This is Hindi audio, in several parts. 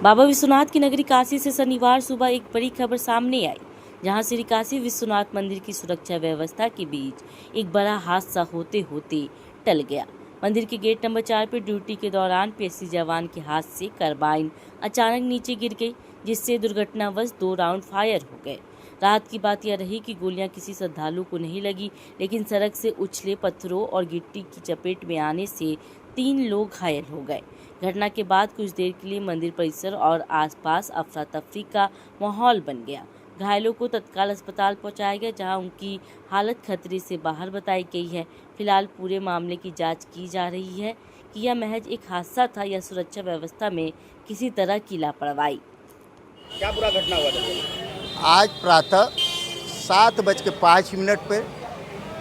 बाबा विश्वनाथ की नगरी काशी से शनिवार सुबह एक बड़ी खबर सामने आई, जहां श्री काशी विश्वनाथ मंदिर की सुरक्षा व्यवस्था के बीच एक बड़ा हादसा होते होते टल गया। मंदिर के गेट नंबर 4 पर ड्यूटी के दौरान पीएसी जवान के हाथ से कार्बाइन अचानक नीचे गिर गई, जिससे दुर्घटनावश 2 राउंड फायर हो गए। राहत की बात यह रही कि गोलियां किसी श्रद्धालु को नहीं लगी, लेकिन सड़क से उछले पत्थरों और गिट्टी की चपेट में आने से 3 लोग घायल हो गए। घटना के बाद कुछ देर के लिए मंदिर परिसर और आसपास अफरा तफरी का माहौल बन गया। घायलों को तत्काल अस्पताल पहुंचाया गया, जहां उनकी हालत खतरे से बाहर बताई गई है। फिलहाल पूरे मामले की जांच की जा रही है कि यह महज एक हादसा था या सुरक्षा व्यवस्था में किसी तरह की लापरवाही। क्या बुरा घटना हुआ था? आज प्रातः 7:05 पर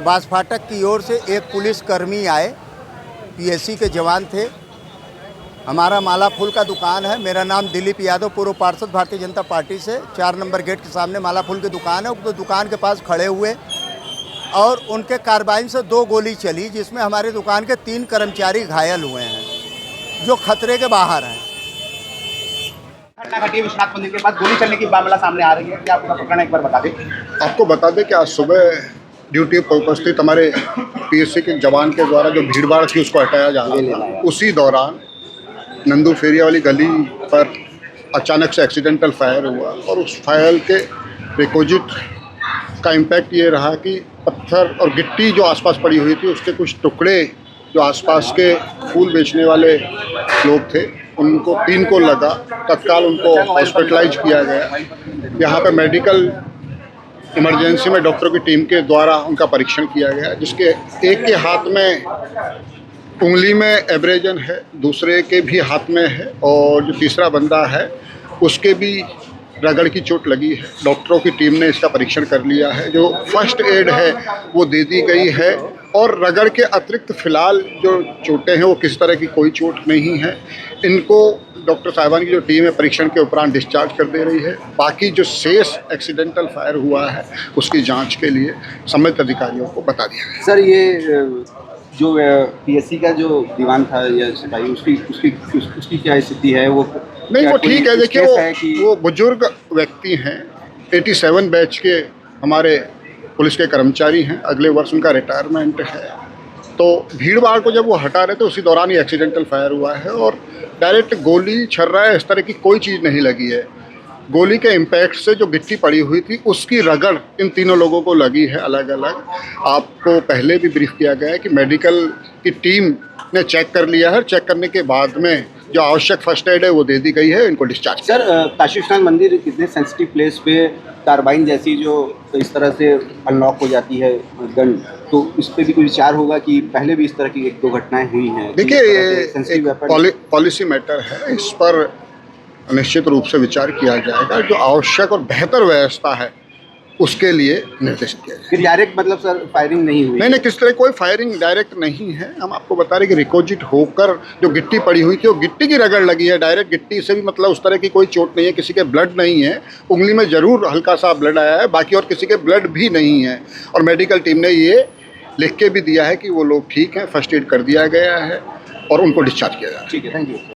बास फाटक की ओर से एक पुलिसकर्मी आए। पीएसी के जवान थे। हमारा माला फूल का दुकान है। मेरा नाम दिलीप यादव, पूर्व पार्षद भारतीय जनता पार्टी से। 4 नंबर गेट के सामने माला फूल की दुकान है। तो दुकान के पास खड़े हुए और उनके कार्बाइन से 2 गोली चली, जिसमें हमारी दुकान के 3 कर्मचारी घायल हुए हैं, जो खतरे के बाहर हैं। घटना घटी विश्वनाथ मंदिर के पास, गोली चलने की मामला सामने आ रही है। क्या पूरा प्रकरण एक बार बता दें। आपको बता दें कि आज सुबह ड्यूटी पर उपस्थित हमारे पीएसी के जवान के द्वारा जो भीड़भाड़ थी उसको हटाया जा रहा था, उसी दौरान नंदू फेरिया वाली गली पर अचानक से एक्सीडेंटल फायर हुआ और उस फायर के रिपोजिट का इम्पैक्ट ये रहा कि पत्थर और गिट्टी जो आसपास पड़ी हुई थी उसके कुछ टुकड़े जो आसपास के फूल बेचने वाले लोग थे उनको 3 को लगा। तत्काल उनको हॉस्पिटलाइज किया गया। यहाँ पे मेडिकल इमरजेंसी में डॉक्टरों की टीम के द्वारा उनका परीक्षण किया गया, जिसके एक के हाथ में उंगली में एब्रेजन है, दूसरे के भी हाथ में है और जो तीसरा बंदा है उसके भी रगड़ की चोट लगी है। डॉक्टरों की टीम ने इसका परीक्षण कर लिया है। जो फर्स्ट एड है वो दे दी गई है और रगड़ के अतिरिक्त फ़िलहाल जो चोटें हैं वो किस तरह की कोई चोट नहीं है। इनको डॉक्टर साहिबान की जो टीम है परीक्षण के उपरांत डिस्चार्ज कर दे रही है। बाकी जो शेष एक्सीडेंटल फायर हुआ है उसकी जांच के लिए संबंधित अधिकारियों को बता दिया गया। सर, ये जो पीएससी का जो दीवान था या सिपाही, उसकी क्या स्थिति है? वो नहीं, वो ठीक है। देखिए, वो बुजुर्ग व्यक्ति हैं, 87 बैच के हमारे पुलिस के कर्मचारी हैं। अगले वर्ष उनका रिटायरमेंट है। तो भीड़ भाड़ को जब वो हटा रहे थे उसी दौरान ही एक्सीडेंटल फायर हुआ है और डायरेक्ट गोली छर्रा है इस तरह की कोई चीज़ नहीं लगी है। गोली के इम्पैक्ट से जो गिट्टी पड़ी हुई थी उसकी रगड़ इन तीनों लोगों को लगी है अलग अलग। आपको पहले भी ब्रीफ किया गया है कि मेडिकल की टीम ने चेक कर लिया है। चेक करने के बाद में जो आवश्यक फर्स्ट एड है वो दे दी गई है। इनको डिस्चार्ज। सर, काशी विश्वनाथ मंदिर इतने सेंसिटिव प्लेस पे कार्बाइन जैसी जो इस तरह से अनलॉक हो जाती है गन, तो इस पर भी कोई विचार होगा कि पहले भी इस तरह की 1-2 घटनाएं हुई हैं? देखिए, ये पॉलिसी मैटर है। इस पर निश्चित रूप से विचार किया जाएगा। जो आवश्यक और बेहतर व्यवस्था है उसके लिए निर्देशित किया जाएगा। फिर डायरेक्ट मतलब सर फायरिंग नहीं हुई? नहीं, किस तरह कोई फायरिंग डायरेक्ट नहीं है। हम आपको बता रहे कि रिकोजिट होकर जो गिट्टी पड़ी हुई थी वो गिट्टी की रगड़ लगी है। डायरेक्ट गिट्टी से भी मतलब उस तरह की कोई चोट नहीं है। किसी के ब्लड नहीं है। उंगली में ज़रूर हल्का सा ब्लड आया है, बाकी और किसी के ब्लड भी नहीं है। और मेडिकल टीम ने ये लिख के भी दिया है कि वो लोग ठीक हैं, फर्स्ट एड कर दिया गया है और उनको डिस्चार्ज किया जा रहा है। ठीक है, थैंक यू।